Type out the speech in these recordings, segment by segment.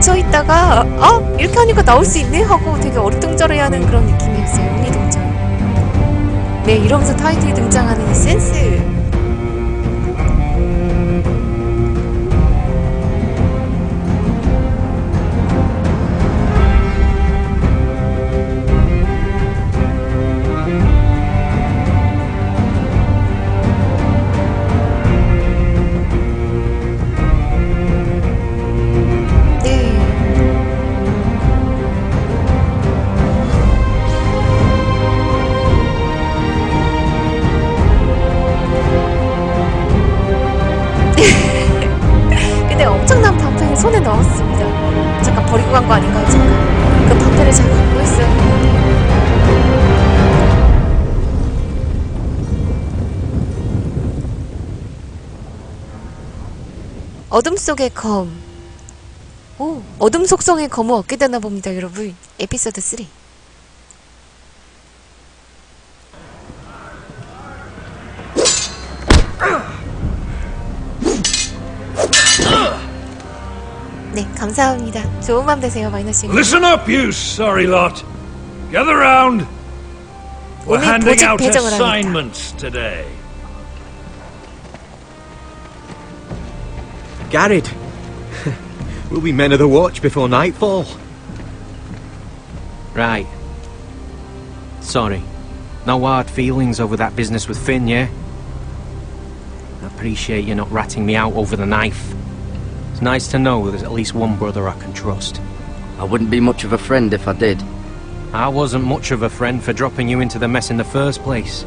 갇혀있다가 이렇게 하니까 나올 수 있네? 하고 되게 어리둥절해하는 그런 느낌이었어요. 어리둥절. 네, 이러면서 타이틀이 등장하는 이 센스. 손에 넣었습니다. 잠깐 버리고 간 거 아닌가요? 잠깐 그 방패를 잘 갖고 있어요. 어둠 속의 검. 오, 어둠 속성의 검을 얻게 되나 봅니다, 여러분. 에피소드 3. 네, 감사합니다. 좋은 밤 되세요, 마이너스. Listen up, you sorry lot. Gather round. We're handing out assignments today. Garrett, we'll be men of the watch before nightfall. Right. Sorry. No hard feelings over that business with Finn, yeah? I appreciate you not ratting me out over the knife. It's nice to know there's at least one brother I can trust. I wouldn't be much of a friend if I did. I wasn't much of a friend for dropping you into the mess in the first place.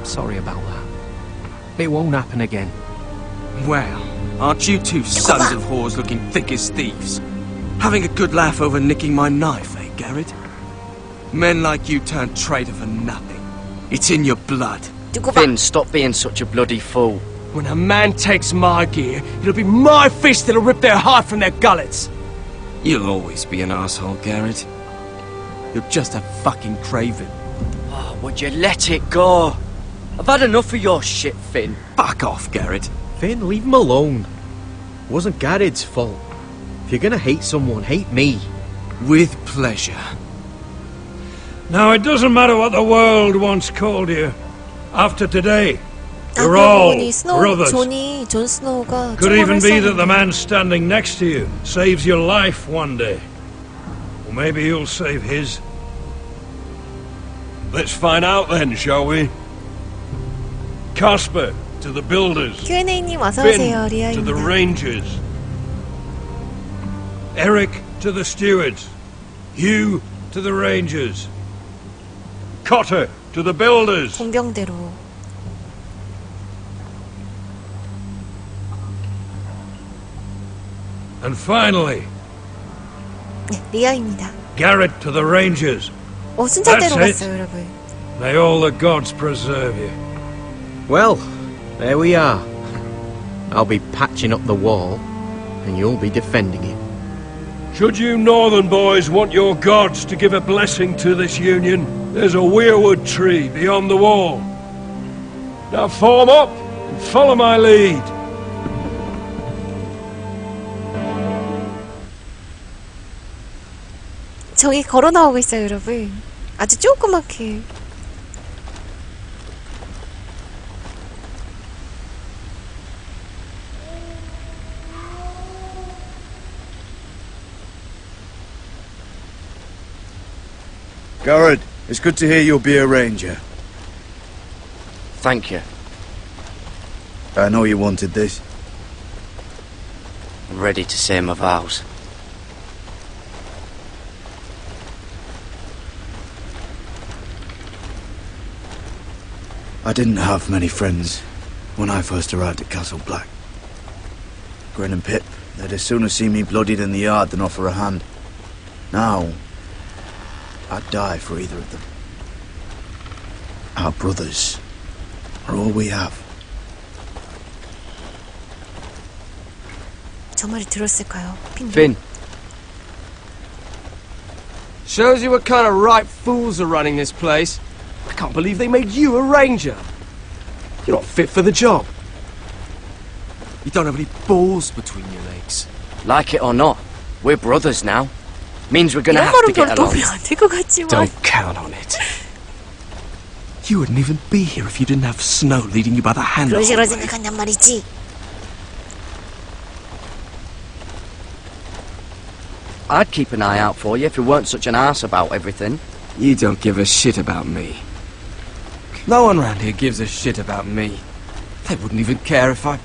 Sorry about that. It won't happen again. Well, aren't you two sons of whores looking thick as thieves? Having a good laugh over nicking my knife, eh, Garrett? Men like you turn traitor for nothing. It's in your blood. Finn, stop being such a bloody fool. When a man takes my gear, it'll be my fist that'll rip their heart from their gullets. You'll always be an asshole, Garrett. You're just a fucking craven. Oh, would you let it go? I've had enough of your shit, Finn. Fuck off, Garrett. Finn, leave him alone. It wasn't Garrett's fault. If you're gonna hate someone, hate me. With pleasure. Now, it doesn't matter what the world once called you. After today, you're all brothers. Could even be that the man standing next to you saves your life one day. Or maybe you'll save his. Let's find out then, shall we? Casper to the builders. Q&A님 어서 Finn 오세요. to the 리아입니다. rangers. Eric to the stewards. Hugh to the rangers. Cotter to the builders. 공병대로. And finally, 네, 리아입니다. Garrett to the rangers. 순서대로 That's it. 갔어요, 여러분. May all the gods preserve you. Well, there we are. I'll be patching up the wall, and you'll be defending it. Should you northern boys want your gods to give a blessing to this union, there's a weirwood tree beyond the wall. Now form up and follow my lead. 저기 걸어 나오고 있어요, 여러분. 아주 조그맣게. Garrett, it's good to hear you'll be a ranger. Thank you. I know you wanted this. I'm ready to say my vows. I didn't have many friends when I first arrived at Castle Black. Grin and Pip, they'd as soon have seen me bloodied in the yard than offer a hand. Now, I'd die for either of them. Our brothers are all we have. 저 말이 들었을까요? Finn. Shows you what kind of ripe fools are running this place. I can't believe they made you a ranger. You're not fit for the job. You don't have any balls between your legs. Like it or not, We're brothers now. Means we're gonna 이런 have to 말은 get 별로 along. 도움이 안 될 것 같지만. Don't count on it. You wouldn't even be here if you didn't have Snow leading you by the hand. 그런 식으로 생각한단 말이지. I'd keep an eye out for you if you weren't such an arse about everything. You don't give a shit about me. No one around here gives a shit about me. They wouldn't even care if I...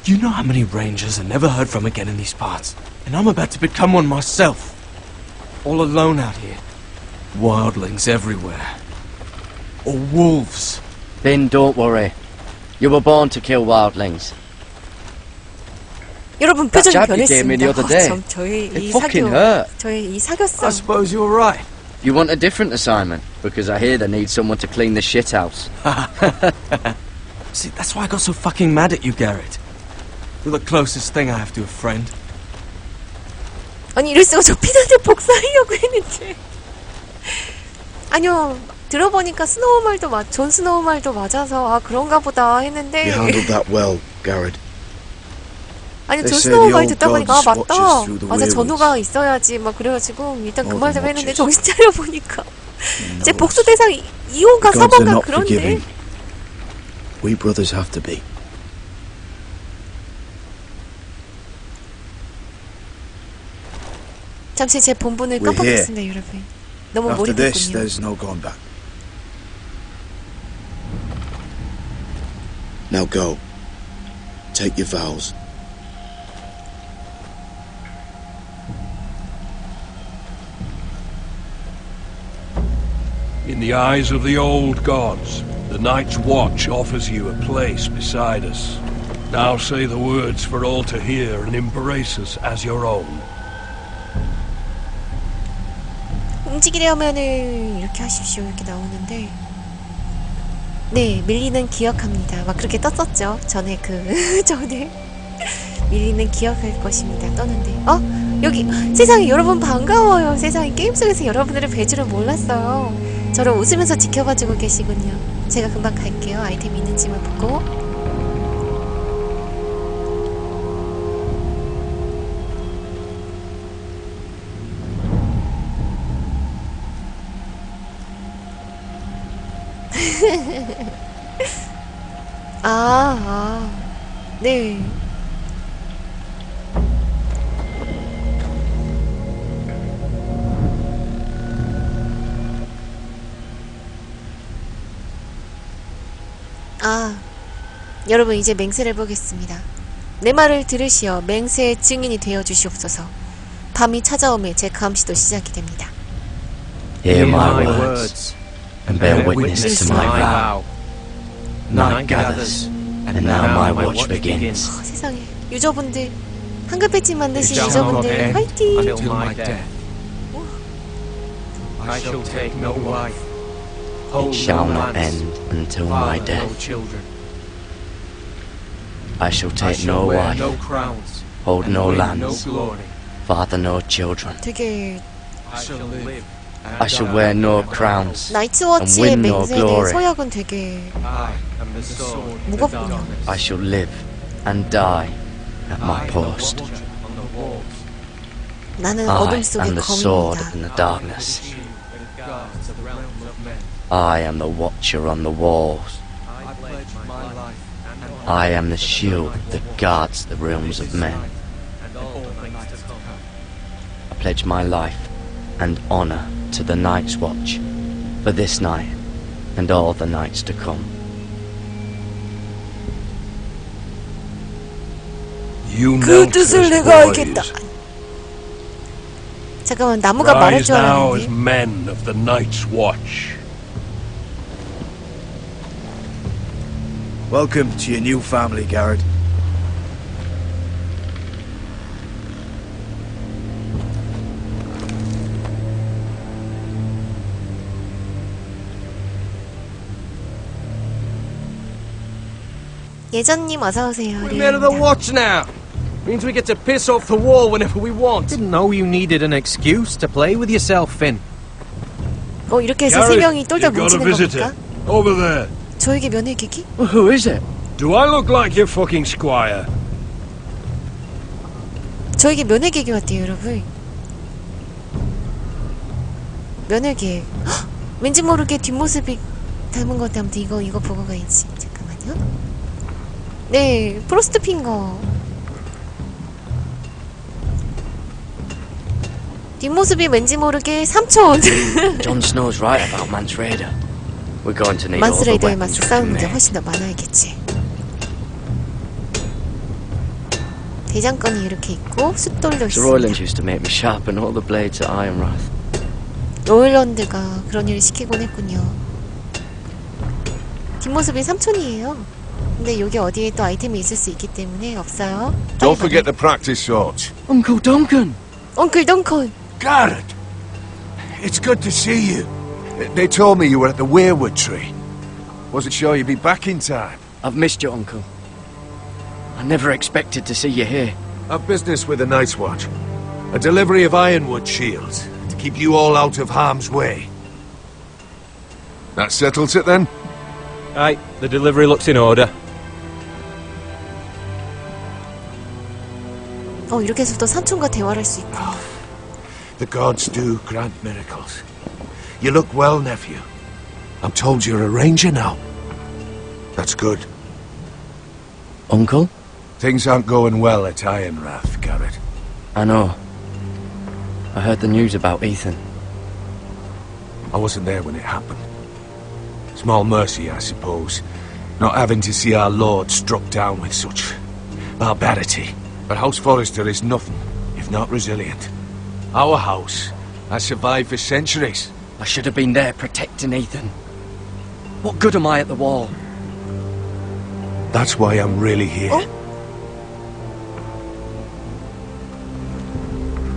You know how many rangers are never heard from again in these parts? And I'm about to become one myself. All alone out here. Wildlings everywhere. Or wolves. Finn, don't worry. You were born to kill wildlings. 여러분 표정이 jab you gave me the 변했습니다. other day. 저의 It 이 fucking 사교, hurt. 저의 이 사교성. I suppose you were right. You want a different assignment? Because I hear they need someone to clean the shithouse. See, that's why I got so fucking mad at you, Garrett. You're the closest thing I have to a friend. 아니 이럴 수가 저 피난을 복사하려고 했는데. 아니요 들어보니까 스노우 말도 존 스노우 말도 맞아서 아 그런가 보다 했는데. You handled that well, Garrett. 아니 존 스노우 말 듣다 보니까 아 맞다 맞아 전우가 있어야지 막 그래가지고 일단 그 말 좀 했는데 정신 차려 보니까 제 복수 대상 2호가 3호가 그런데. We brothers have to be. 잠시 제 본분을 깜빡했습니다 여러분. 너무 After this, 몰입했군요. there's no going back. Now go. Take your vows. In the eyes of the old gods, the Night's Watch offers you a place beside us. Now say the words for all to hear and embrace us as your own. 움직이려면은 이렇게 하십시오 이렇게 나오는데 네 밀리는 기억합니다 막 그렇게 떴었죠 전에 전에 밀리는 기억할 것입니다 떴는데 여기 세상에 여러분 반가워요 세상에 게임 속에서 여러분들을 뵐 줄은 몰랐어요 저를 웃으면서 지켜봐주고 계시군요 제가 금방 갈게요 아이템 있는지만 보고 네. 여러분 이제 맹세를 보겠습니다. 내 말을 들으시어 맹세의 증인이 되어 주시옵소서. 밤이 찾아오매 제 감시도 시작이 됩니다. Hear my words and bear witness to my vow. Night gathers and now my watch begins. 세상에 유저분들 한글 배지 만드신 유저분들 화이팅! I shall take no wife. It shall not end until my death. I shall take no wife, hold no lands, father no children. 되게 I shall wear no crowns 나이트워치의 and win no 맹세의 glory. 서약은 되게 무겁군요. I shall live and die at my post. 나는 I 어둠 속의 am the sword 검입니다. in the darkness. I am the watcher on the walls. I am the shield that guards the realms of men. I pledge my life and honor to the Night's Watch for this night and all the nights to come. 그 뜻을 내가 알겠다. 잠깐만 나무가 말할 줄 알았는데. men of the Night's Watch. Welcome to your new family, Garrett. 예전님 어서오세요. We're men of the watch now. Means we get to piss off the wall whenever we want. Didn't know you needed an excuse to play with yourself, Finn. 이렇게 해서 세 명이 똘똘 뭉치는 겁니까? Over there. 저에게 면회 계기? Well, who is it? Do I look like your fucking squire? 저에게 면회계획이 왔대요, 여러분. 면회계획. 헉! 왠지 모르게 뒷모습이 닮은 것 같아. 아무튼 이거 보고 가야지. 잠깐만요. 네, 프로스트 핑거. 뒷모습이 왠지 모르게 삼촌. Jon Snow's right about Mance Rayder. We're going to need all the 만스레이더에 weapons 맞서 we 싸우는 can 게 make. 훨씬 더 많아야겠지. 대장건이 이렇게 있고 숫돌도 Sir Royland 있습니다. used to make me sharpen all the blades at Ironrath. 로일런드가 그런 일을 시키곤 했군요. 뒷모습이 삼촌이에요. 근데 여기 어디에 또 아이템이 있을 수 있기 때문에 없어요. Don't forget the practice swords. Uncle Duncan! 엉클 덩컨. Garrett! It's good to see you. They told me you were at the Weirwood tree. Wasn't sure you'd be back in time. I've missed you, Uncle. I never expected to see you here. I've business with the Night's Watch. A delivery of ironwood shields to keep you all out of harm's way. That settles it then? Aye, the delivery looks in order. 이렇게 해서 또 삼촌과 대화를 할 수 있고. The gods do grant miracles. You look well, nephew. I'm told you're a ranger now. That's good. Uncle? Things aren't going well at Ironrath, Garrett. I know. I heard the news about Ethan. I wasn't there when it happened. Small mercy, I suppose, not having to see our lord struck down with such barbarity. But House Forrester is nothing if not resilient. Our house has survived for centuries. I should have been there protecting Ethan. What good am I at the wall? That's why I'm really here.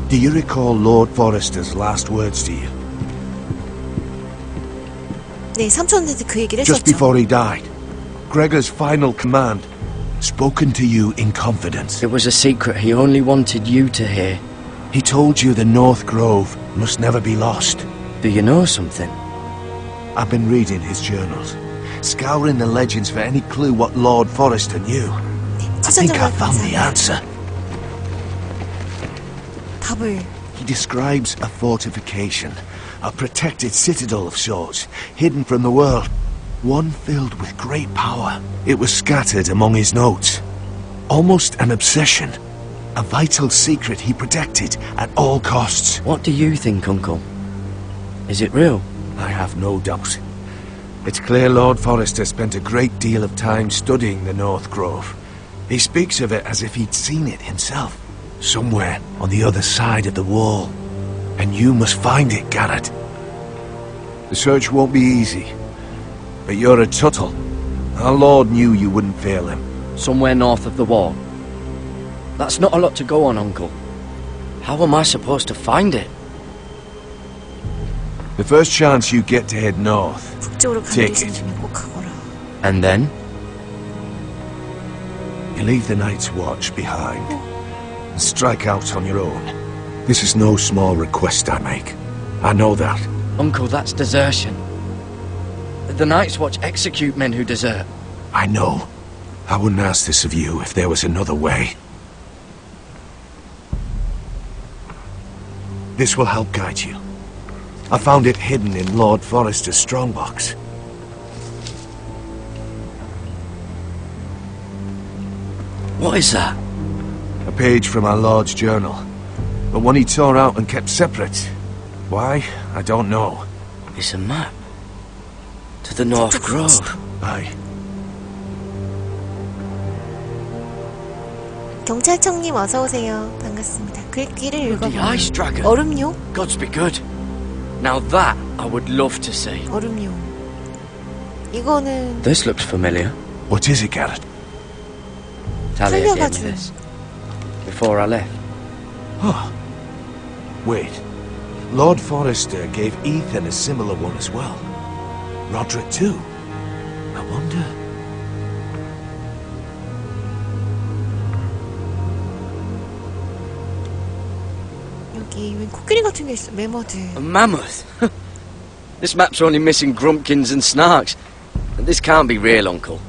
Do you recall Lord Forrester's last words to you? 네, 삼촌한테 그 얘기를 Just 했었죠. before he died. Gregor's final command. Spoken to you in confidence. It was a secret he only wanted you to hear. He told you the North Grove must never be lost. Do you know something? I've been reading his journals, scouring the legends for any clue what Lord Forrester knew. I think I found the answer. 답을. He describes a fortification, a protected citadel of sorts, hidden from the world. One filled with great power. It was scattered among his notes. Almost an obsession. A vital secret he protected at all costs. What do you think, Uncle? Is it real? I have no doubt. It's clear Lord Forrester spent a great deal of time studying the North Grove. He speaks of it as if he'd seen it himself. Somewhere on the other side of the wall. And you must find it, Garrett. The search won't be easy. But you're a Tuttle. Our Lord knew you wouldn't fail him. Somewhere north of the wall. That's not a lot to go on, Uncle. How am I supposed to find it? The first chance you get to head north, 북쪽으로 가는 Take 길 it. 중에 꼭 가거라. And then? you leave the Night's Watch behind and strike out on your own. This is no small request I make. I know that. Uncle, that's desertion. The Night's Watch execute men who desert. I know. I wouldn't ask this of you if there was another way. This will help guide you. I found it hidden in Lord Forrester's strongbox. What is that? A page from our Lord's journal. But one he tore out and kept separate. Why? I don't know. It's a map. To the North Grove. Aye. 경찰청님 어서 오세요. 반갑습니다. 글귀를 The Ice 읽어보면 Dragon. 얼음용? Gods be good. Now that I would love to see. 얼음용. 이거는 This looks familiar. What is it, Garrett? Talia gave me 살려가지고. this. Before I left. Oh. Wait. Lord Forrester gave Ethan a similar one as well. Roderick too. I wonder... 여기 왜 코끼리 같은 게 있어? 메머드. A mammoth? This map's only missing grumpkins and snarks. This can't be real, Uncle.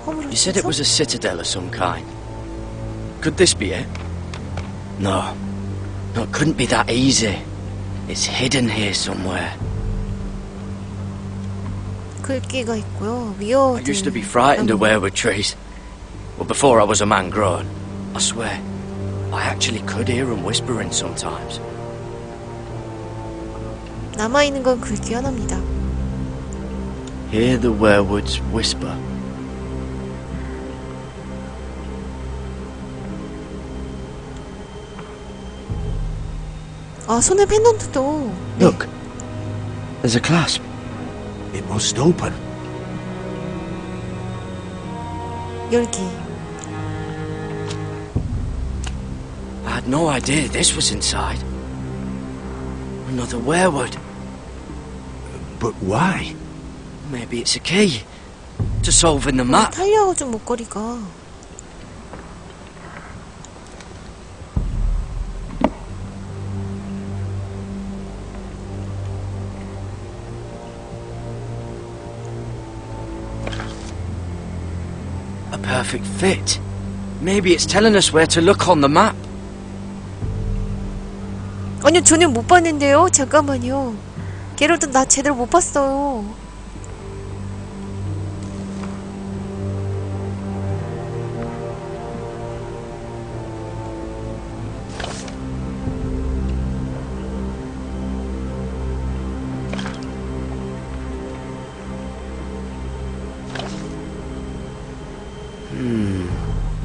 홈으로 You said it was a citadel of some kind. Could this be it? No. No, it couldn't be that easy. It's hidden here somewhere. 글귀가 있고요. 위어드. I used to be frightened of weirwood trees. Well, before I was a man grown. I swear, I actually could hear them whispering sometimes. 남아있는 건 글귀 하나입니다. Hear the weirwoods whisper. 아, 손에 펜던트도. 네. Look, there's a clasp. It must open. 열기. I had no idea this was inside. Another weirwood. But why? Maybe it's a key to solving the map. 탈려가 좀 목걸이가. A perfect fit. Maybe it's telling us where to look on the map. 아니요, 전혀 못 봤는데요. 잠깐만요. 게롤드 나 제대로 못 봤어요.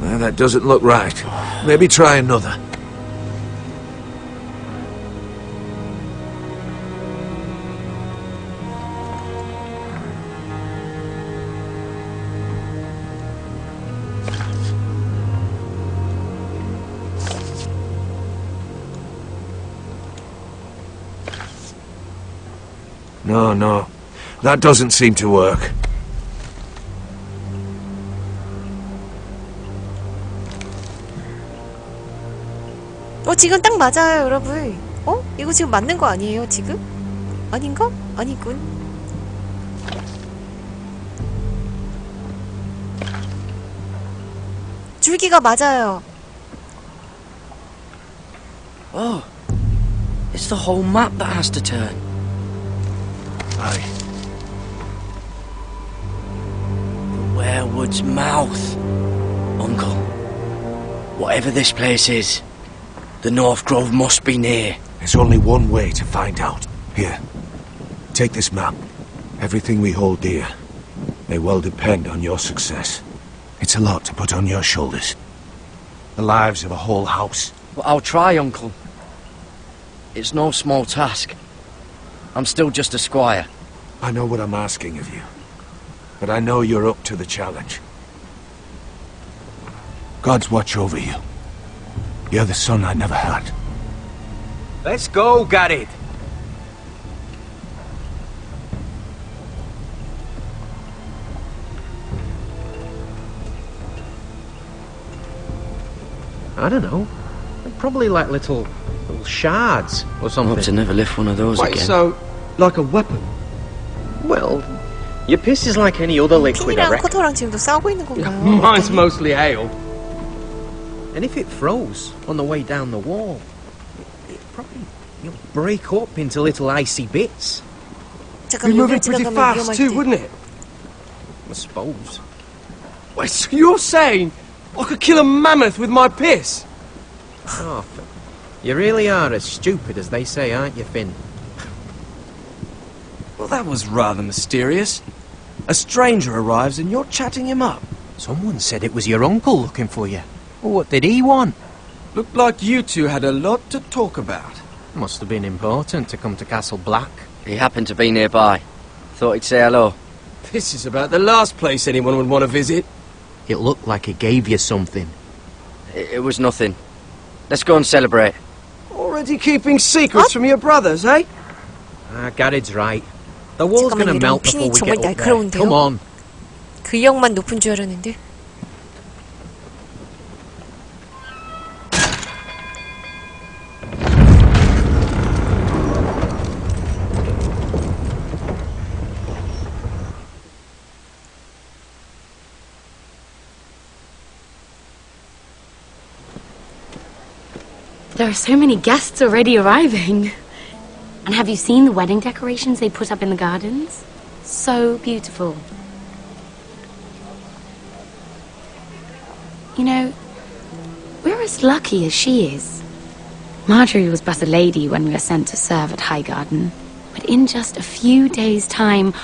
Well, that doesn't look right. Maybe try another. No. That doesn't seem to work. 지금 딱 맞아요, 여러분. 이거 지금 맞는 거 아니에요, 지금? 아닌가? 아니군. 줄기가 맞아요. Oh, it's the whole map that has to turn. Aye. The weirwood's mouth. Uncle, whatever this place is, the North Grove must be near. There's only one way to find out. Here, take this map. Everything we hold dear may well depend on your success. It's a lot to put on your shoulders. The lives of a whole house. But I'll try, Uncle. It's no small task. I'm still just a squire. I know what I'm asking of you, but I know you're up to the challenge. God's watch over you. You're the son I never had. Let's go, Garrett. I don't know. Probably like little shards or something. Hope to never lift one of those again. So, like a weapon? Well, your piss is like any other liquid, I 핀이랑 reckon. 커터랑 지금도 싸우고 있는 건가요? Mine's mostly ale. And if it froze on the way down the wall, it'd probably break up into little icy bits. 잠깐 Be moving 여기를 pretty 지나가면 fast 위험할 too, 때. wouldn't it? I suppose. Wait, so you're saying I could kill a mammoth with my piss? Oh, you really are as stupid as they say, aren't you, Finn? Well, that was rather mysterious. A stranger arrives and you're chatting him up. Someone said it was your uncle looking for you. Well, what did he want? Looked like you two had a lot to talk about. Must have been important to come to Castle Black. He happened to be nearby. Thought he'd say hello. This is about the last place anyone would want to visit. It looked like he gave you something. It was nothing. Let's go and celebrate. Already keeping secrets from your brothers, eh? Garrett's right. The wall's gonna 잠깐만요, melt 핀이 before we 정말 get up there. 날카로운데요? Come on. 근력만 높은 줄 알았는데. There are so many guests already arriving. And have you seen the wedding decorations they put up in the gardens? So beautiful. You know, we're as lucky as she is. Marjorie was but a lady when we were sent to serve at Highgarden. But in just a few days' time,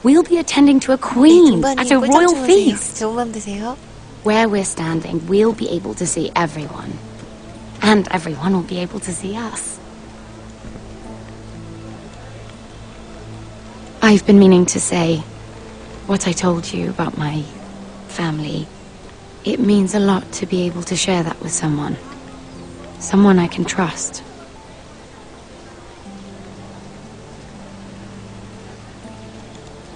we'll be attending to a queen at a royal feast. Where we're standing, we'll be able to see everyone. And everyone will be able to see us. I've been meaning to say what I told you about my family. It means a lot to be able to share that with someone. Someone I can trust.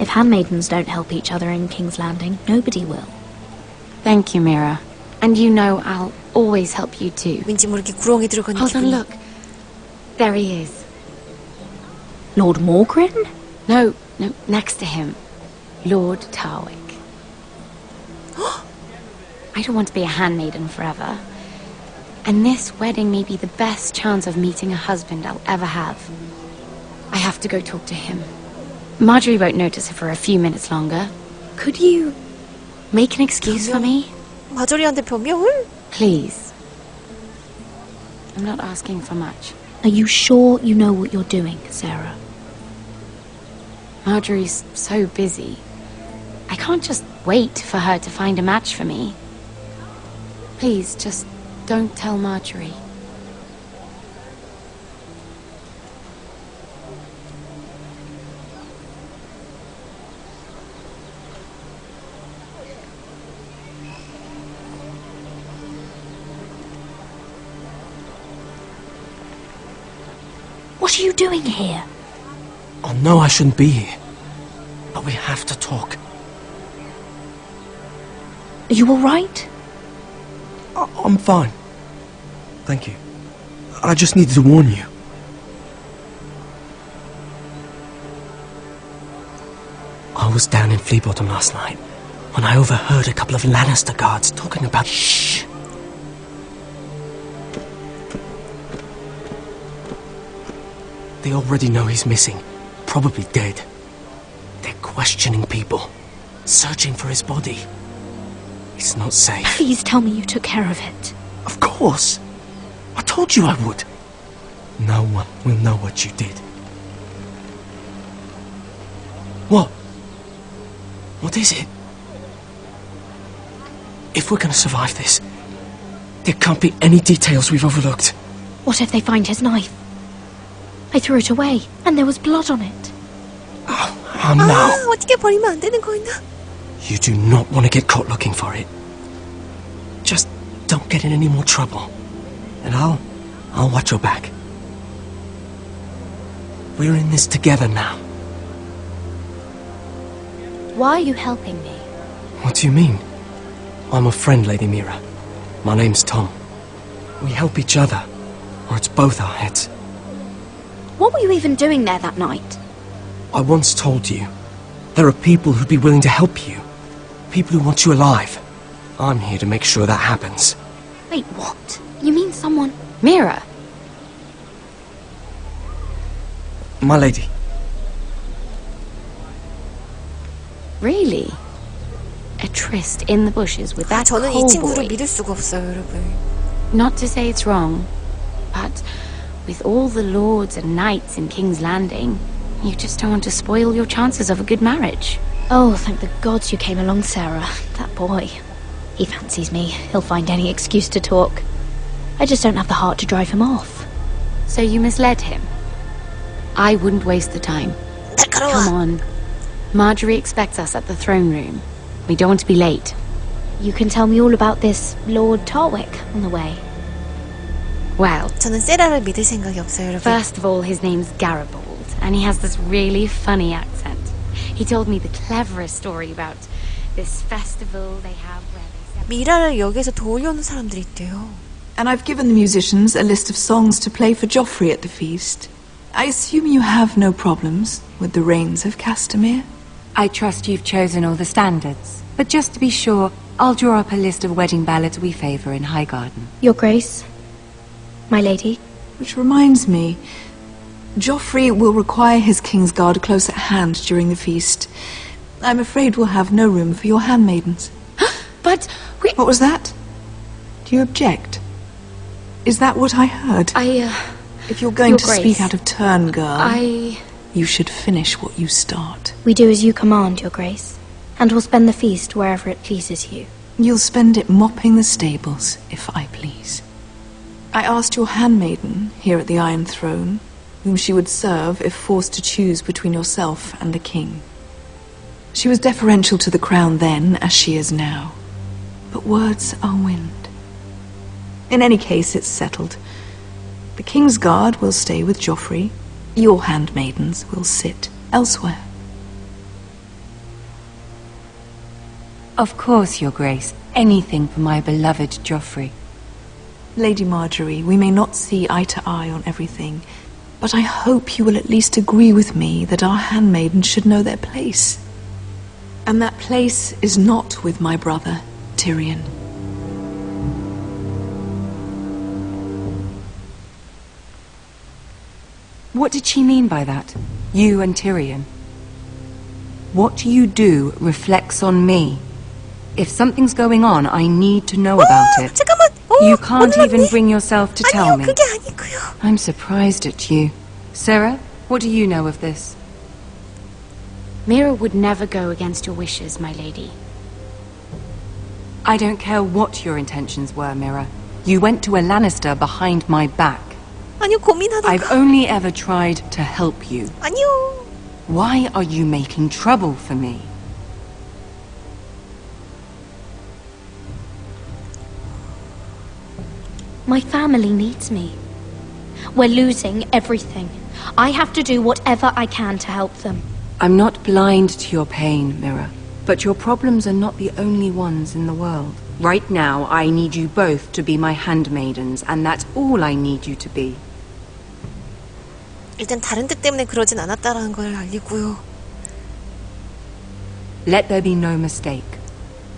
If handmaidens don't help each other in King's Landing, nobody will. Thank you, Mira. And you know I'll always help you too. Hold on, look. There he is. Lord Morgrin? No, next to him. Lord Tarwick. I don't want to be a handmaiden forever. And this wedding may be the best chance of meeting a husband I'll ever have. I have to go talk to him. Marjorie won't notice her for a few minutes longer. Could you make an excuse for me? 마조리한테 변명을? Please. I'm not asking for much. Are you sure you know what you're doing, Sarah? Marjorie's so busy. I can't just wait for her to find a match for me. Please, just don't tell Marjorie. What are you doing here? I know I shouldn't be here, but we have to talk. Are you all right? I'm fine. Thank you. I just needed to warn you. I was down in Flea Bottom last night when I overheard a couple of Lannister guards talking about... Shh! They already know he's missing. Probably dead. They're questioning people. Searching for his body. It's not safe. Please tell me you took care of it. Of course! I told you I would. No one will know what you did. What? What is it? If we're gonna survive this, there can't be any details we've overlooked. What if they find his knife? I threw it away, and there was blood on it. Oh no! 어떻게 버리면 안 되는 거였나? You do not want to get caught looking for it. Just don't get in any more trouble. And I'll watch your back. We're in this together now. Why are you helping me? What do you mean? I'm a friend, Lady Mira. My name's Tom. We help each other, or it's both our heads. What were you even doing there that night? I once told you, there are people who'd be willing to help you. People who want you alive. I'm here to make sure that happens. Wait, what? You mean someone... Mira! My lady. Really? A tryst in the bushes with that 저는 이 coal 친구를 boy. 믿을 수가 없어요, 여러분. Not to say it's wrong, but with all the lords and knights in King's Landing, you just don't want to spoil your chances of a good marriage. Oh, thank the gods you came along, Sarah. That boy. He fancies me. He'll find any excuse to talk. I just don't have the heart to drive him off. So you misled him? I wouldn't waste the time. Come on. Marjorie expects us at the throne room. We don't want to be late. You can tell me all about this Lord Tarwick on the way. Well, 저는 세라를 믿을 생각이 없어요, 여러분. first of all, his name's Garibaldi, and he has this really funny accent. He told me the cleverest story about this festival they have where they... 미라를 여기에서 도우려는 사람들이 있대요. And I've given the musicians a list of songs to play for Joffrey at the feast. I assume you have no problems with the Rains of Castamere? I trust you've chosen all the standards. But just to be sure, I'll draw up a list of wedding ballads we favour in Highgarden. Your Grace, My lady. Which reminds me, Joffrey will require his Kingsguard close at hand during the feast. I'm afraid we'll have no room for your handmaidens. But we... What was that? Do you object? Is that what I heard? If you're going to speak out of turn, girl, you should finish what you start. We do as you command, Your Grace, and we'll spend the feast wherever it pleases you. You'll spend it mopping the stables, if I please. I asked your handmaiden, here at the Iron Throne, whom she would serve if forced to choose between yourself and the king. She was deferential to the crown then, as she is now. But words are wind. In any case, it's settled. The Kingsguard will stay with Joffrey. Your handmaidens will sit elsewhere. Of course, Your Grace. Anything for my beloved Joffrey. Lady Marjorie, we may not see eye to eye on everything, but I hope you will at least agree with me that our handmaidens should know their place. And that place is not with my brother, Tyrion. What did she mean by that? You and Tyrion? What you do reflects on me. If something's going on, I need to know about it. You can't even bring yourself to tell me. I'm surprised at you. Sarah, what do you know of this? Mira would never go against your wishes, my lady. I don't care what your intentions were, Mira. You went to a Lannister behind my back. I've only ever tried to help you. Why are you making trouble for me? My family needs me. We're losing everything. I have to do whatever I can to help them. I'm not blind to your pain, Mira. But your problems are not the only ones in the world. Right now, I need you both to be my handmaidens, and that's all I need you to be. 일단 다른 뜻 때문에 그러진 않았다라는 걸 알리고요. Let there be no mistake.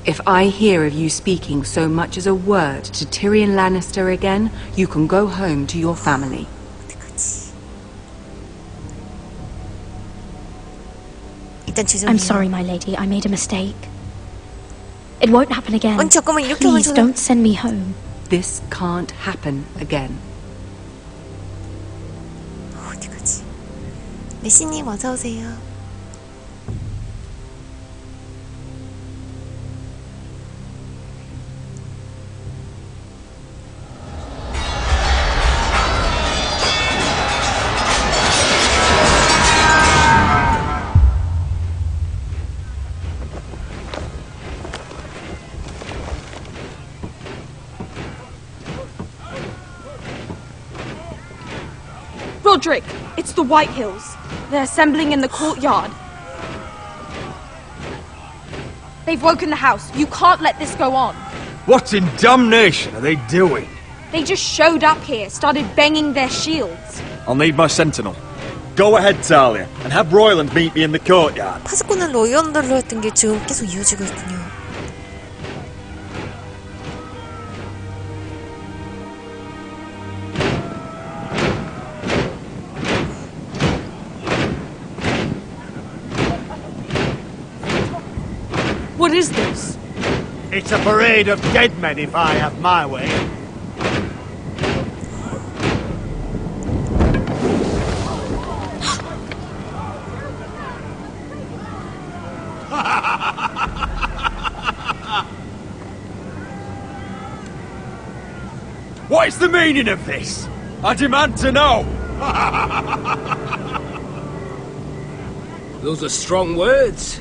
If I hear of you speaking so much as a word to Tyrion Lannister again, you can go home to your family. 일단 죄송해요. I'm sorry, my lady. I made a mistake. It won't happen again. 아니 잠깐만 이렇게 하면 Please don't send me home. This can't happen again. 어디까지? 메시님 어서 오세요. Roderick, it's the Whitehills. They're assembling in the courtyard. They've woken the house. You can't let this go on. What in damnation are they doing? They just showed up here, started banging their shields. I'll need my sentinel. Go ahead, Talia, and have Royland meet me in the courtyard. 파수꾼은 로이언더로 했던 게 지금 계속 이어지고 있군요. What is this? It's a parade of dead men if I have my way. What is the meaning of this? I demand to know! Those are strong words.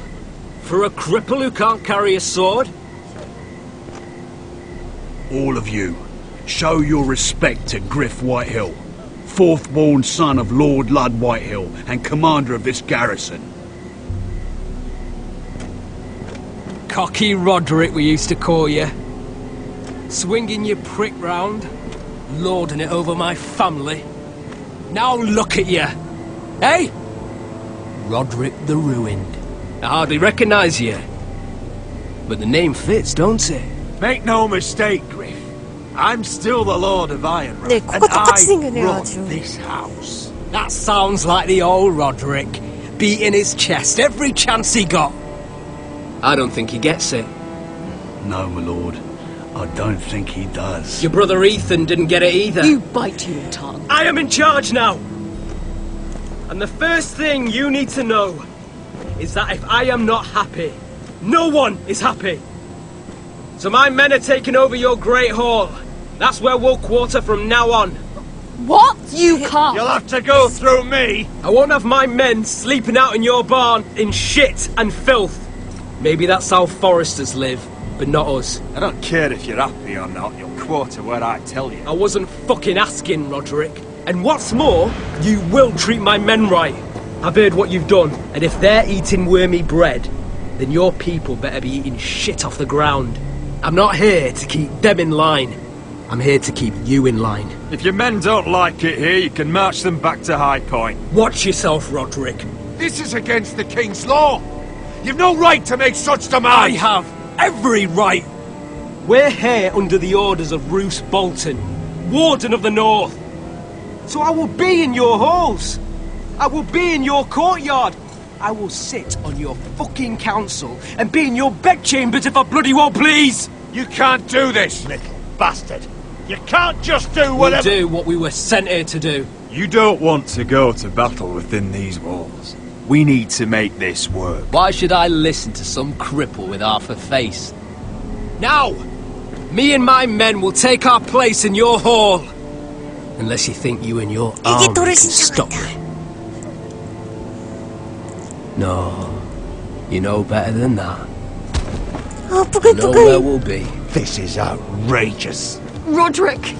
For a cripple who can't carry a sword? All of you, show your respect to Griff Whitehill, fourth-born son of Lord Ludd Whitehill and commander of this garrison. Cocky Roderick, we used to call you. Swinging your prick round, lording it over my family. Now look at you! Hey? Roderick the Ruined. I hardly recognise you. But the name fits, don't it? Make no mistake, Griff. I'm still the Lord of Iron. 네, 코가 똑같이 생겼네요, run 아주. this house. That sounds like the old Roderick, beating his chest every chance he got. I don't think he gets it. No, my lord. I don't think he does. Your brother Ethan didn't get it either. You bite your tongue. I am in charge now! And the first thing you need to know is that if I am not happy, no one is happy. So my men are taking over your Great Hall. That's where we'll quarter from now on. What? You can't. You'll have to go through me. I won't have my men sleeping out in your barn in shit and filth. Maybe that's how foresters live, but not us. I don't care if you're happy or not. You'll quarter where I tell you. I wasn't fucking asking, Roderick. And what's more, you will treat my men right. I've heard what you've done, and if they're eating wormy bread, then your people better be eating shit off the ground. I'm not here to keep them in line. I'm here to keep you in line. If your men don't like it here, you can march them back to High Point. Watch yourself, Roderick. This is against the king's law. You've no right to make such demands. I have every right. We're here under the orders of Roose Bolton, Warden of the North. So I will be in your halls. I will be in your courtyard. I will sit on your fucking council and be in your bedchambers if I bloody well please. You can't do this, little bastard. You can't just do whatever... We'll do what we were sent here to do. You don't want to go to battle within these walls. We need to make this work. Why should I listen to some cripple with half a face? Now, me and my men will take our place in your hall. Unless you think you and your army can stop me. No, you know better than that. You know where we'll be. This is outrageous. Roderick,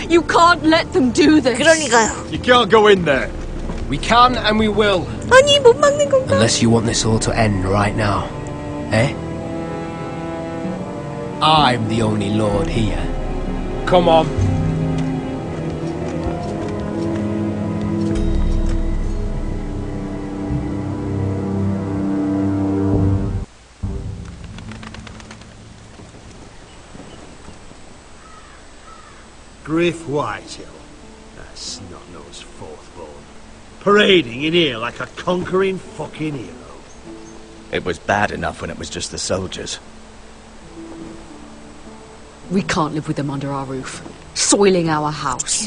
you can't let them do this. 그러니까요. You can't go in there. We can and we will. 아니, 못 막는 건가? Unless you want this all to end right now. Eh? I'm the only lord here. Come on. Griff Whitehill, that snot-nosed fourth-born, parading in here like a conquering fucking hero. It was bad enough when it was just the soldiers. We can't live with them under our roof, soiling our house.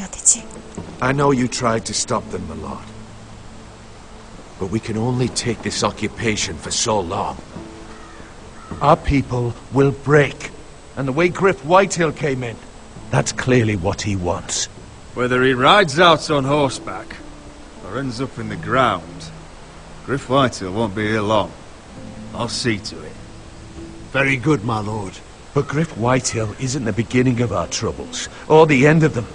I know you tried to stop them, my lord. But we can only take this occupation for so long. Our people will break. And the way Griff Whitehill came in, that's clearly what he wants. Whether he rides out on horseback or ends up in the ground, Griff Whitehill won't be here long. I'll see to it. Very good, my lord. But Griff Whitehill isn't the beginning of our troubles, or the end of them.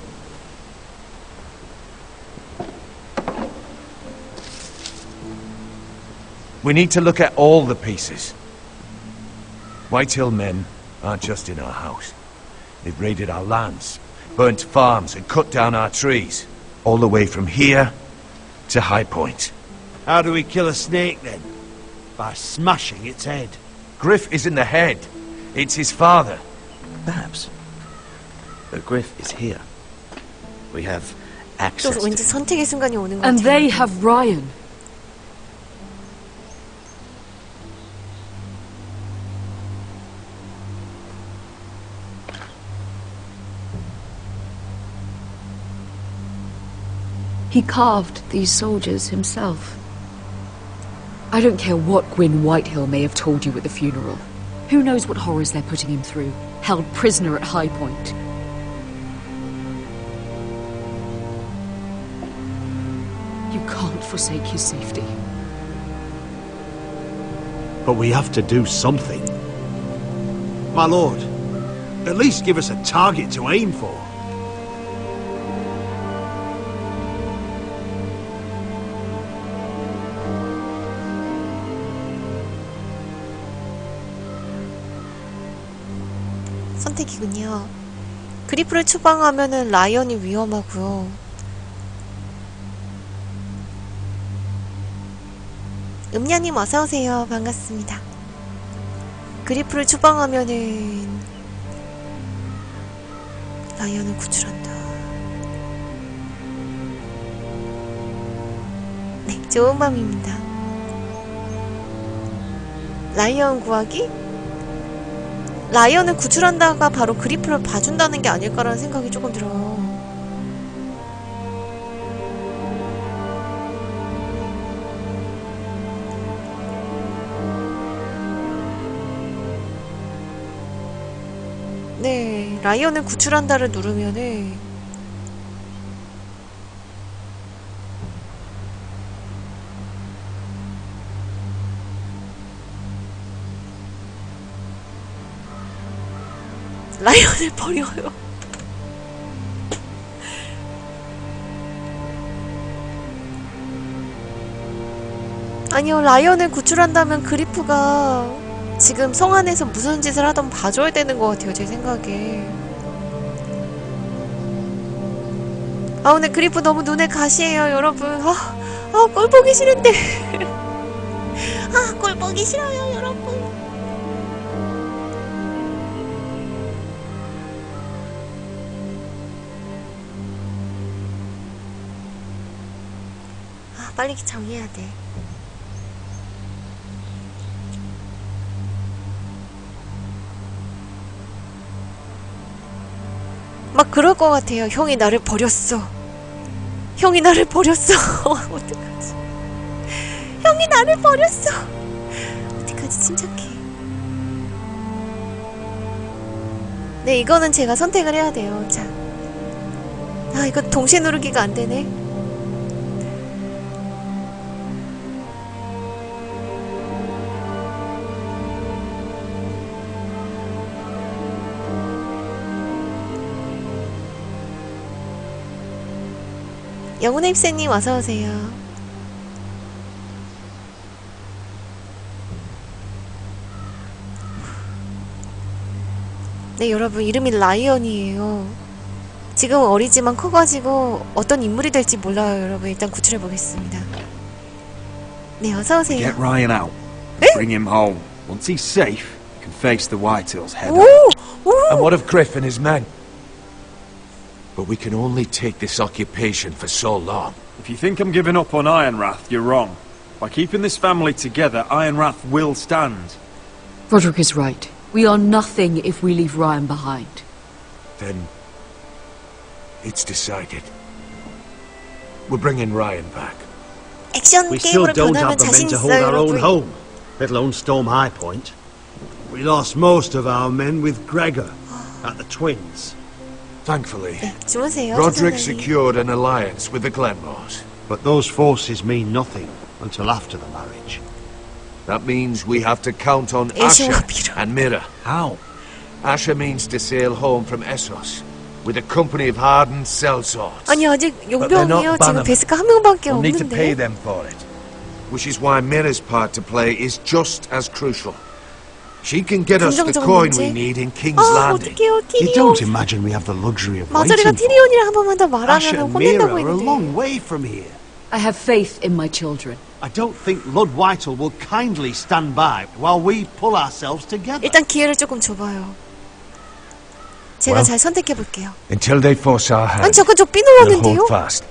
We need to look at all the pieces. Whitehill men aren't just in our house. They've raided our lands, burnt farms and cut down our trees. All the way from here to High Point. How do we kill a snake, then? By smashing its head. Griff isn't the head. It's his father. Perhaps. But Griff is here. We have access 또 to 왠지 선택의 순간이 오는 것 And 같아요. they have Ryan. He carved these soldiers himself. I don't care what Gwyn Whitehill may have told you at the funeral. Who knows what horrors they're putting him through, held prisoner at High Point. You can't forsake his safety. But we have to do something. My lord, at least give us a target to aim for. 선택이군요. 그리프를 추방하면은 라이언이 위험하고요. 음냐님 어서오세요. 반갑습니다. 그리프를 추방하면은 라이언을 구출한다. 네, 좋은 밤입니다. 라이언 구하기? 라이언을 구출한다가 바로 그리프를 봐준다는 게 아닐까라는 생각이 조금 들어요. 네, 라이언을 구출한다를 누르면은 라이언을 버려요. 아니요, 라이언을 구출한다면 그리프가 지금 성 안에서 무슨 짓을 하던 봐줘야 되는 것 같아요, 제 생각에. 아, 오늘 그리프 너무 눈에 가시해요, 여러분. 꼴 보기 싫은데. 꼴 보기 싫어요, 여러분. 빨리 정리해야 돼. 막 그럴 것 같아요. 형이 나를 버렸어. 형이 나를 버렸어. 어떡하지? 형이 나를 버렸어. 어떡하지? 침착해. 네, 이거는 제가 선택을 해야 돼요. 자. 이거 동시에 누르기가 안 되네. 영혼의 입새님 어서오세요. 네, 여러분 이름이 라이언이에요. 지금 어리지만 커가지고 어떤 인물이 될지 몰라요. 여러분 일단 구출해보겠습니다. 네, 어서오세요. Get Ryan out. Bring him home. Once he's safe, he can face the Whitehills head on. And what of Griff and his men? But we can only take this occupation for so long. If you think I'm giving up on Ironrath, you're wrong. By keeping this family together, Ironrath will stand. Roderick is right. We are nothing if we leave Ryan behind. Then it's decided. We're bringing Ryan back. 액션 We still 게임으로 don't 변하면 have the men 자신 to hold 있어요, our own 여러분. home, let alone storm High Point. We lost most of our men with Gregor at the Twins. Thankfully, 주무세요, Roderick 선생님. secured an alliance with the Glenmores. But those forces mean nothing until after the marriage. That means we have to count on Asher Asher and Mira. How? Asher means to sail home from Essos with a company of hardened sellswords. 아니 아직 But they're not 용병이요. 지금 bannermen. 베스가 한 명밖에 We'll need to pay 없는데. them for it. Which is why Mira's part to play is just as crucial. She can get us the 긍정적인 coin 문제? we need in King's Landing. 어떡해요, You 티리온. don't imagine we have the luxury of 마저리가 waiting for 티리온이랑 한 번만 더 Asher 말하면 and Mira 혼낸다고 are a 했는데. long way from here. I have faith in my children. I don't think Lord Whitehall will kindly stand by while we pull ourselves together. 일단 기회를 조금 줘봐요. 제가 Well, 잘 선택해볼게요. Until they force our 아니 hand, 잠깐 저 we'll 삐눌렀는데요? hold fast.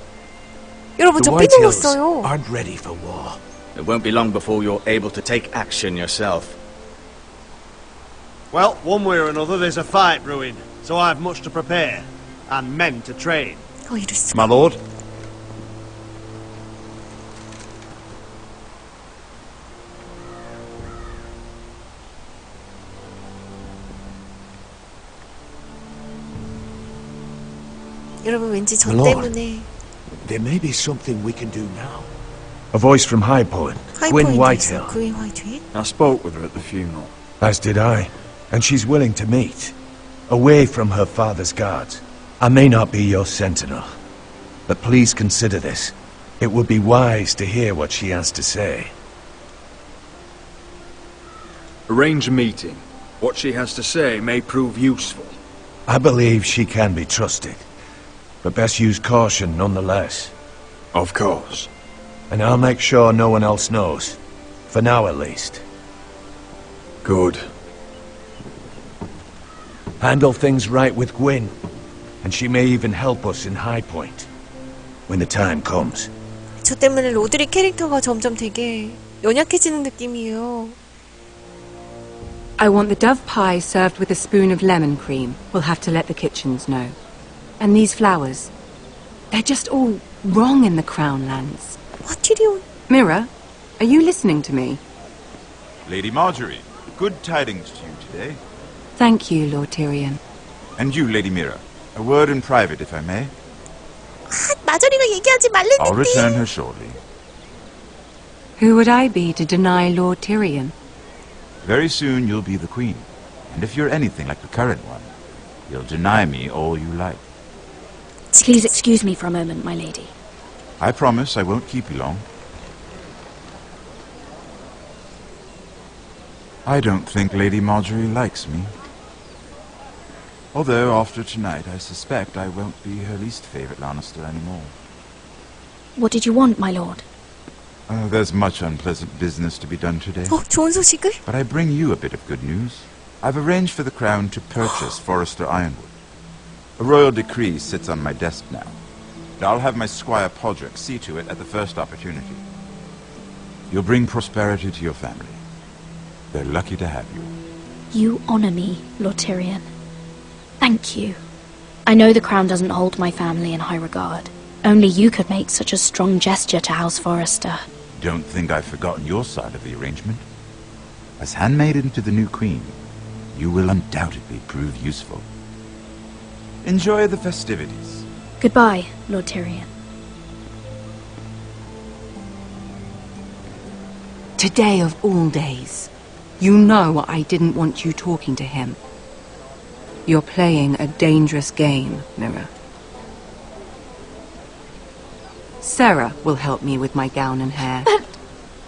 여러분 The 저 Whitehills 삐눌렀어요. aren't ready for war. It won't be long before you're able to take action yourself. Well, one way or another, there's a fight brewing, so I've much to prepare and men to train. 이럴 수가. My lord? 여러분 왠지 저 My lord. 때문에 There may be something we can do now. A voice from High Point, Gwyn Whitehill. 그윈 화이트힐. I spoke with her at the funeral. As did I. And she's willing to meet. Away from her father's guards. I may not be your sentinel. But please consider this. It would be wise to hear what she has to say. Arrange a meeting. What she has to say may prove useful. I believe she can be trusted. But best use caution nonetheless. Of course. And I'll make sure no one else knows. For now at least. Good. Handle things right with Gwyn. And she may even help us in High Point when the time comes. 저 때문에 로드리 캐릭터가 점점 되게 연약해지는 느낌이에요. I want the dove pie served with a spoon of lemon cream. We'll have to let the kitchens know. And these flowers. They're just all wrong in the Crown lands. What Tyrion? Mira, are you listening to me? Lady Marjorie, good tidings to you today. Thank you, Lord Tyrion. And you, Lady Mira. A word in private, if I may. 마저리가 얘기하지 말랬는데. I'll return her shortly. Who would I be to deny Lord Tyrion? Very soon you'll be the queen. And if you're anything like the current one, you'll deny me all you like. Please excuse me for a moment, my lady. I promise I won't keep you long. I don't think Lady Marjorie likes me. Although, after tonight, I suspect I won't be her least favorite Lannister anymore. What did you want, my lord? There's much unpleasant business to be done today. 좋은 소식을? But I bring you a bit of good news. I've arranged for the Crown to purchase Forrester Ironwood. A royal decree sits on my desk now. And I'll have my squire Podrick see to it at the first opportunity. You'll bring prosperity to your family. They're lucky to have you. You honor me, Lord Tyrion. Thank you. I know the crown doesn't hold my family in high regard. Only you could make such a strong gesture to House Forrester. Don't think I've forgotten your side of the arrangement. As handmaiden to the new queen, you will undoubtedly prove useful. Enjoy the festivities. Goodbye, Lord Tyrion. Today of all days. You know I didn't want you talking to him. You're playing a dangerous game, Mira. Sarah will help me with my gown and hair.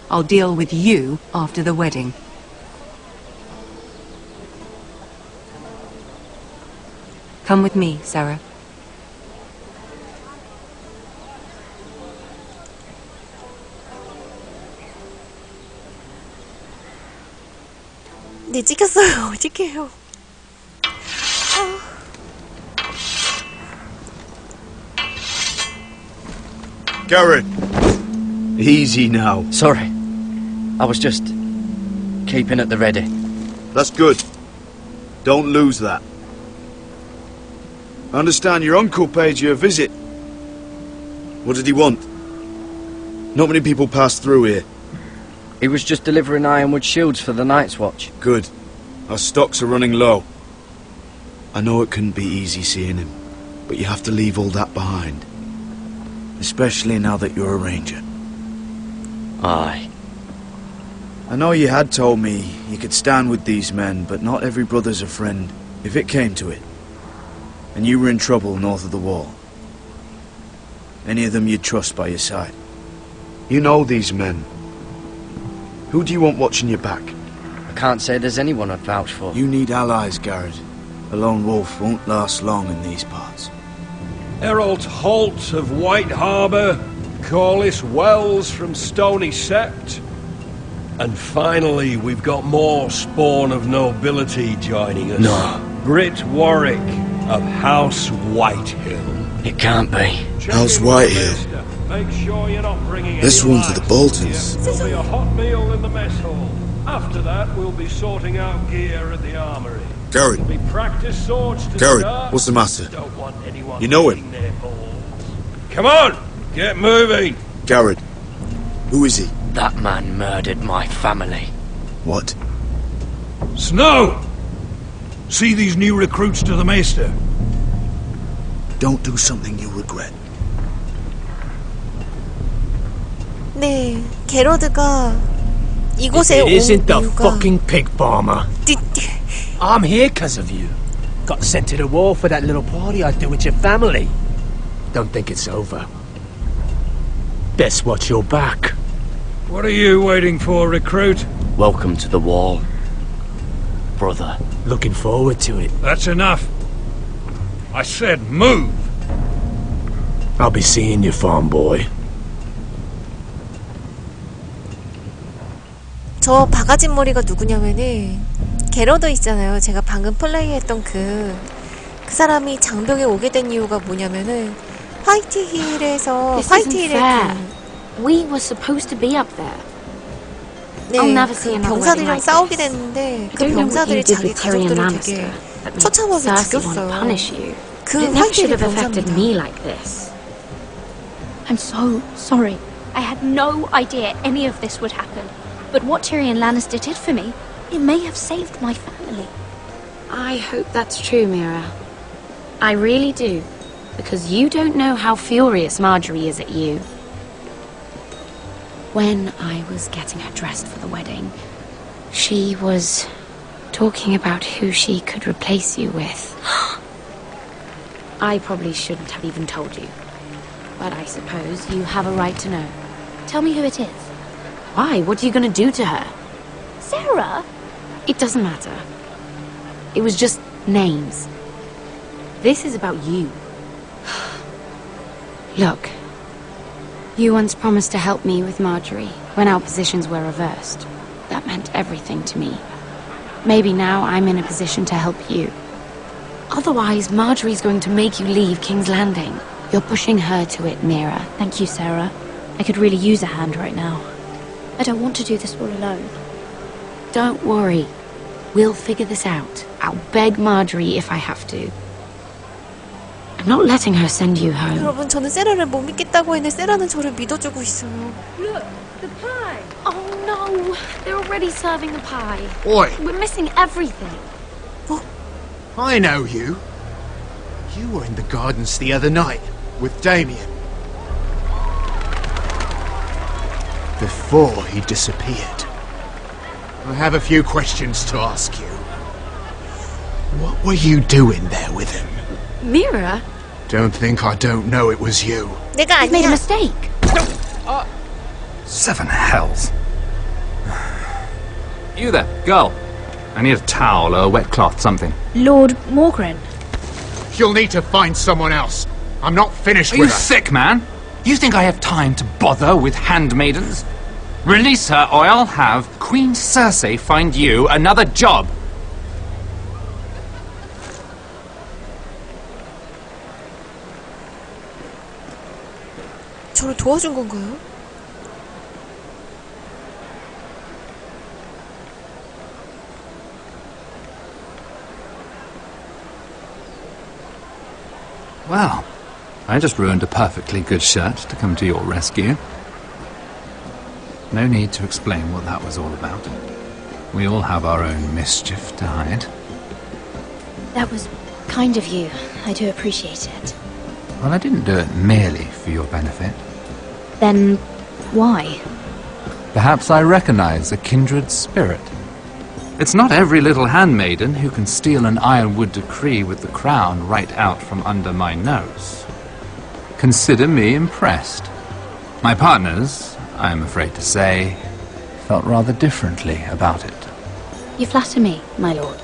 I'll deal with you after the wedding. Come with me, Sarah. 네, 찍혔어요. 어떡해요. Garrett! Easy now. Sorry. I was just keeping at the ready. That's good. Don't lose that. I understand your uncle paid you a visit. What did he want? Not many people pass through here. He was just delivering ironwood shields for the Night's Watch. Good. Our stocks are running low. I know it couldn't be easy seeing him, but you have to leave all that behind. Especially now that you're a ranger. Aye. I know you had told me you could stand with these men, but not every brother's a friend, if it came to it. And you were in trouble north of the wall. Any of them you'd trust by your side. You know these men. Who do you want watching your back? I can't say there's anyone I'd vouch for. You need allies, Garrett. A lone wolf won't last long in these parts. Errol Holt of White Harbour, Corliss Wells from Stony Sept, and finally we've got more spawn of nobility joining us. No. Britt Warwick of House Whitehill. It can't be. House Whitehill. Make sure you're not bringing This any one's to the light. Boltons. There'll be a hot meal in the mess hall. After that, we'll be sorting out gear at the armory. Garrett. There'll be practice swords to Garrett, start. what's the matter? Don't want anyone You know him? getting their balls. Come on, get moving. Garrett. Who is he? That man murdered my family. What? Snow! See these new recruits to the Maester? Don't do something you regret. 네, 게러드가 이곳에 It 온 isn't the 이유가 fucking pig farmer. I'm here because of you. Got sent to the war for that little party I threw with your family. Don't think it's over. Best watch your back. What are you waiting for, recruit? Welcome to the wall, brother. Looking forward to it. That's enough. I said move. I'll be seeing you, farm boy. 저 바가지 머리가 누구냐면은 게러드 있잖아요. 제가 방금 플레이했던 그 그 사람이 장벽에 오게 된 이유가 뭐냐면은 화이트힐에서 We were supposed to be up there. 네, 그 병사들이랑 싸우게 됐는데 그 병사들이 자기 가족들을 되게 처참하게 죽였어요. 그 화이트힐의 병사입니다. I'm so sorry. I had no idea any of this would happen. But what Tyrion Lannister did for me, it may have saved my family. I hope that's true, Mira. I really do. Because you don't know how furious Marjorie is at you. When I was getting her dressed for the wedding, she was talking about who she could replace you with. I probably shouldn't have even told you. But I suppose you have a right to know. Tell me who it is. Why? What are you going to do to her? Sarah? It doesn't matter. It was just names. This is about you. Look. You once promised to help me with Marjorie when our positions were reversed. That meant everything to me. Maybe now I'm in a position to help you. Otherwise, Marjorie's going to make you leave King's Landing. You're pushing her to it, Mira. Thank you, Sarah. I could really use a hand right now. I don't want to do this all alone. Don't worry. We'll figure this out. I'll beg Marjorie if I have to. I'm not letting her send you home. 여러분, 저는 세라를 못 믿겠다고 했는데 세라는 저를 믿어주고 있어요. Look, the pie. Oh no, they're already serving the pie. Oi. We're missing everything. I know you. You were in the gardens the other night with Damien. Before he disappeared. I have a few questions to ask you. What were you doing there with him? Mira? Don't think I don't know it was you. 내가 You've made a 아니야. mistake. Seven hells. You there, girl. I need a towel or a wet cloth, something. Lord Morgren. You'll need to find someone else. I'm not finished Are with you her. sick, man? You think I have time to bother with handmaidens? Release her or I'll have Queen Cersei find you another job. 저를 도와준 건가요? Well, I just ruined a perfectly good shirt to come to your rescue. No need to explain what that was all about. We all have our own mischief to hide. That was kind of you. I do appreciate it. Well, I didn't do it merely for your benefit. Then why? Perhaps I recognize a kindred spirit. It's not every little handmaiden who can steal an ironwood decree with the crown right out from under my nose. Consider me impressed. My partners, I am afraid to say, felt rather differently about it. You flatter me, my lord.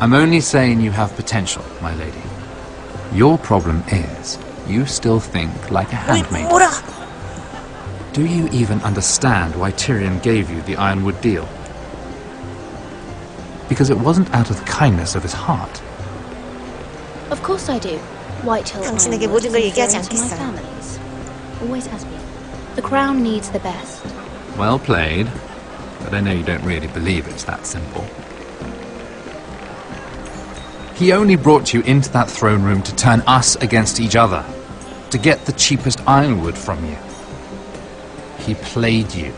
I'm only saying you have potential, my lady. Your problem is, you still think like a handmaid. Do you even understand why Tyrion gave you the ironwood deal? Because it wasn't out of the kindness of his heart. Of course I do. Whitehill 당신에게 Ironwood 모든 걸 is 얘기하지 inferior to my 않겠어요. family's. Always has been. The crown needs the best. Well played, but I know you don't really believe it's that simple. He only brought you into that throne room to turn us against each other, to get the cheapest ironwood from you. He played you.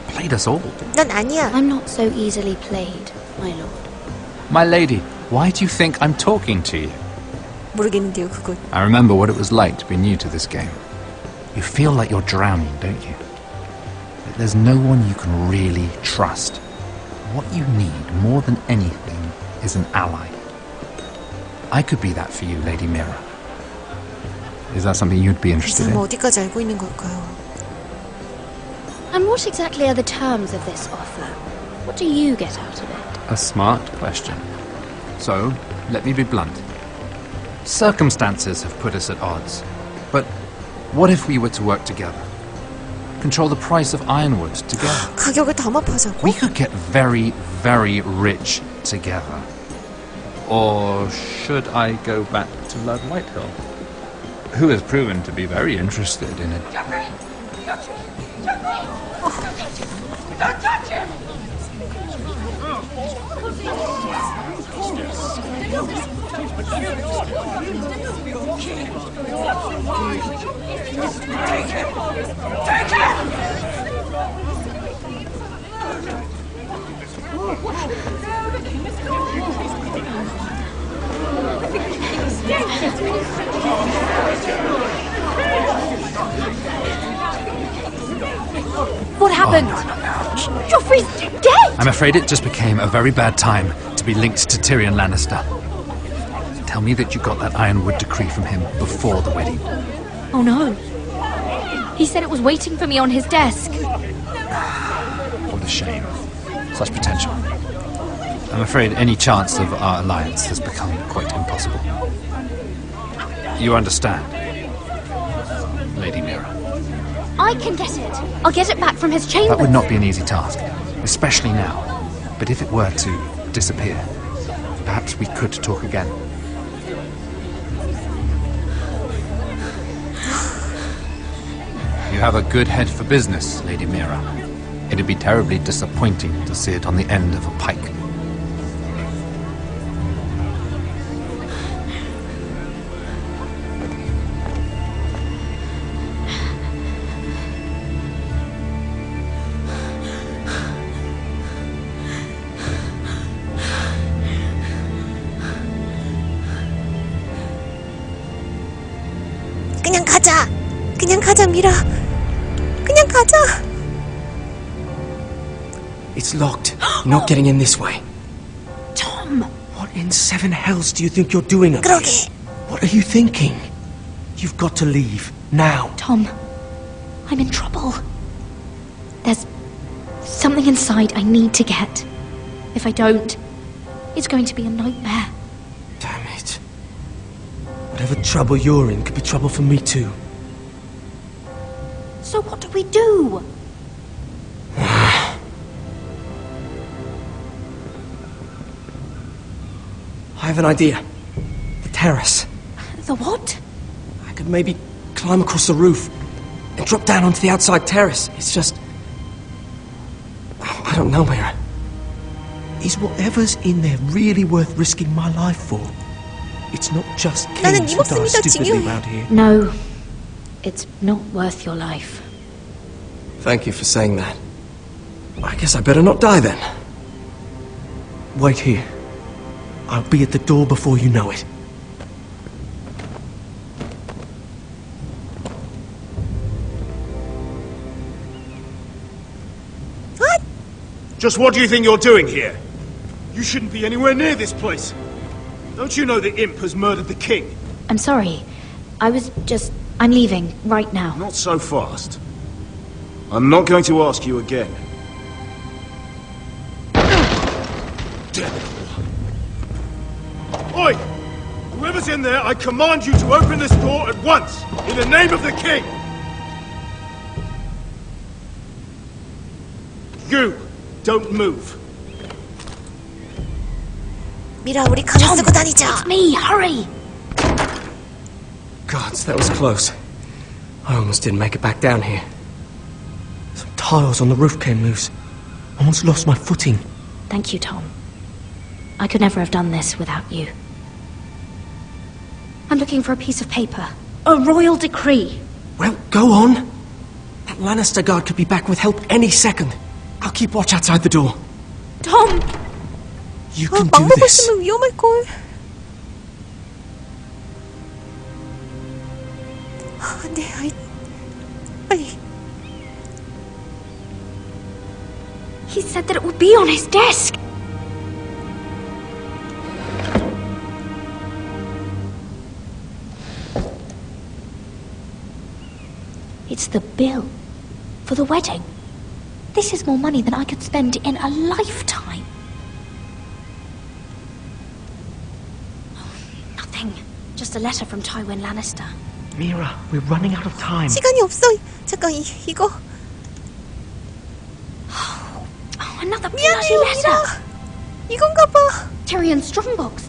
Played us all. 난 아니야. I'm not so easily played, my lord. My lady, why do you think I'm talking to you? 모르겠는데요, 그건. I remember what it was like to be new to this game. You feel like you're drowning, don't you? That there's no one you can really trust. What you need, more than anything, is an ally. I could be that for you, Lady Mira. Is that something you'd be 이 interested 사람 in? 어디까지 알고 있는 걸까요? And what exactly are the terms of this offer? What do you get out of it? A smart question. So, let me be blunt. Circumstances have put us at odds. But what if we were to work together? Control the price of ironwood together. 가격을 담합하자고? We could get very, very rich together. Or should I go back to Lord Whitehill, who has proven to be very interested in it? Don't touch him! Take him! Take him! What happened? Joffrey's dead! I'm afraid it just became a very bad time to be linked to Tyrion Lannister. Tell me that you got that Ironwood decree from him before the wedding. Oh no. He said it was waiting for me on his desk. What a shame. Such potential. I'm afraid any chance of our alliance has become quite impossible. You understand, Lady Mira? I can get it. I'll get it back from his chambers. That would not be an easy task, especially now. But if it were to disappear, perhaps we could talk again. You have a good head for business, Lady Mira. It'd be terribly disappointing to see it on the end of a pike. 그냥 가자, 미라. 그냥 가자. It's locked. You're not getting in this way. Tom! What in seven hells do you think you're doing up here? What are you thinking? You've got to leave. Now. Tom, I'm in trouble. There's something inside I need to get. If I don't, it's going to be a nightmare. Damn it. Whatever trouble you're in could be trouble for me too. So what do we do? I have an idea. The terrace. The what? I could maybe climb across the roof and drop down onto the outside terrace. It's just... I don't know, Mira. Is whatever's in there really worth risking my life for? It's not just kings who die stupidly around here. No. It's not worth your life. Thank you for saying that. I guess I better not die then. Wait here. I'll be at the door before you know it. What? Just what do you think you're doing here? You shouldn't be anywhere near this place. Don't you know the imp has murdered the king? I'm sorry. I'm leaving right now. Not so fast. I'm not going to ask you again. Oi! Whoever's in there, I command you to open this door at once, in the name of the king! You, don't move. 미라, 우리 가위 쓰고 다니자. It's me, hurry! Gods, that was close. I almost didn't make it back down here. Some tiles on the roof came loose. Almost lost my footing. Thank you, Tom. I could never have done this without you. I'm looking for a piece of paper. A royal decree. Well, go on. That Lannister guard could be back with help any second. I'll keep watch outside the door. Tom! You can do this. 있으면 위험할걸. 네, 빨리. He said that it would be on his desk. It's the bill for the wedding. This is more money than I could spend in a lifetime. Nothing. Just a letter from Tywin Lannister. Mira, we're running out of time. 시간이 없어. 잠깐, 이거. Another 미안해요, bloody letter. 미라. 이건가 봐. Tyrion's strongbox.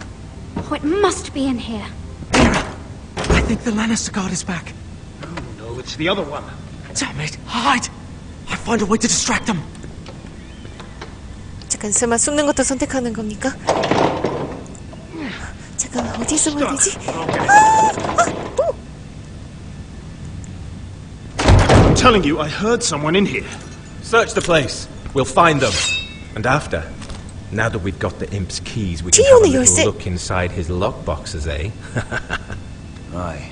Oh, it must be in here. I think the Lannister guard is back. No, it's the other one. Damn it! Hide! I'll find a way to distract them. 잠깐 설마 숨는 것도 선택하는 겁니까? 잠깐 어디에 숨어야 되지? I'm telling you, I heard someone in here. Search the place. We'll find them. And after, now that we've got the imp's keys, we can have a little look inside his lockboxes, eh? Aye.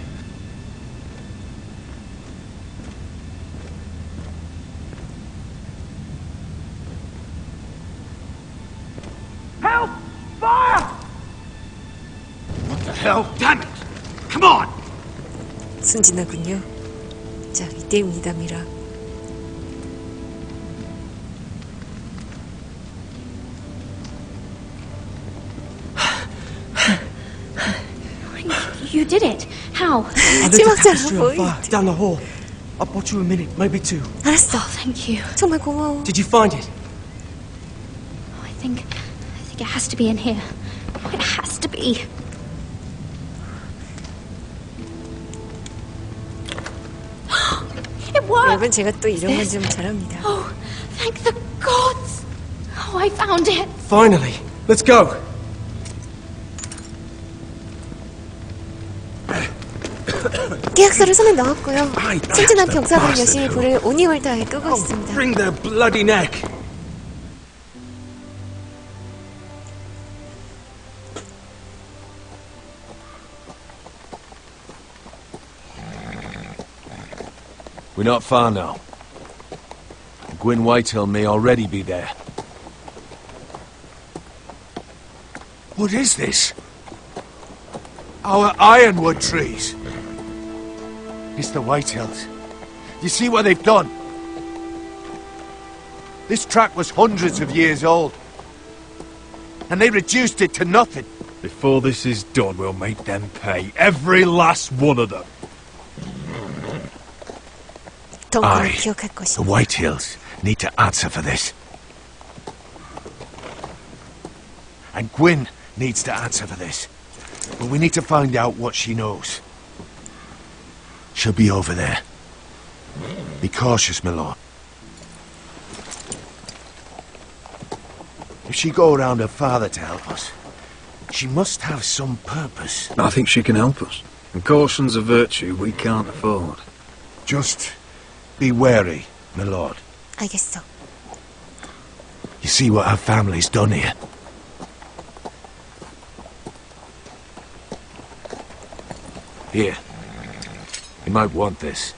Help! Fire! What the hell? Damn it! Come on! 순진하군요. 자, 이때입니다, 미라. You did it. How? I lit a tapestry on fire down the hall. I'll bought you a minute, maybe two. 알았어. Oh, thank you. 정말 고마워. Did you find it? I think it has to be in here. It has to be. It worked. 여러분 제가 또 이런 건 좀 잘합니다. Oh, thank the gods. Oh, I found it. Finally. Let's go. 계약서를 손에 넣었고요. 순진한 병사들 열심히 불을 온힘을 다해 끄고 있습니다. Bring their bloody neck. We're not far now. Gwyn Whitehill may already be there. What is this? Our ironwood trees. It's the Whitehills. You see what they've done? This track was hundreds of years old. And they reduced it to nothing. Before this is done, we'll make them pay. Every last one of them. 동거를 기억할 것입니다. The Whitehills need to answer for this. And Gwyn needs to answer for this. But we need to find out what she knows. She'll be over there. Be cautious, my lord. If she go around her father to help us, she must have some purpose. I think she can help us. And caution's a virtue we can't afford. Just be wary, my lord. 알겠어. You see what our family's done here? Here. You might want this.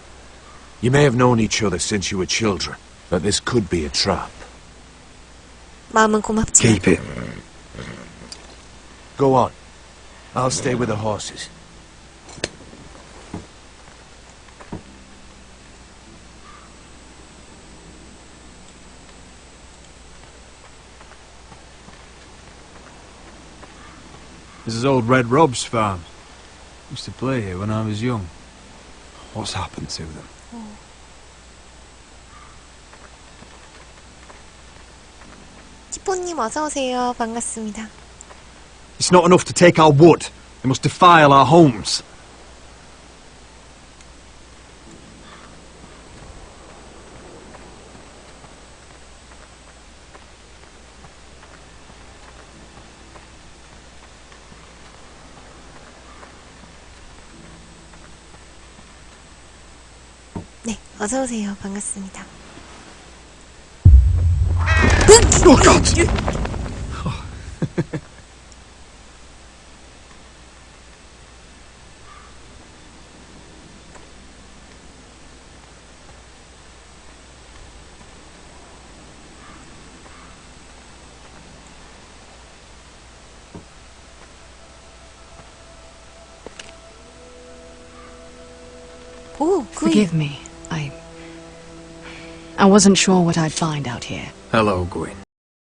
You may have known each other since you were children, but this could be a trap. 마음은 고맙지만. Keep it. Go on. I'll stay with the horses. This is old Red Rob's farm. Used to play here when I was young. What's happened to them? 키포님 어서 오세요. 반갑습니다. It's not enough to take our wood. They must defile our homes. 네, 어서 오세요. 반갑습니다. Oh God! 오, Forgive me. I wasn't sure what I'd find out here. Hello, Gwyn.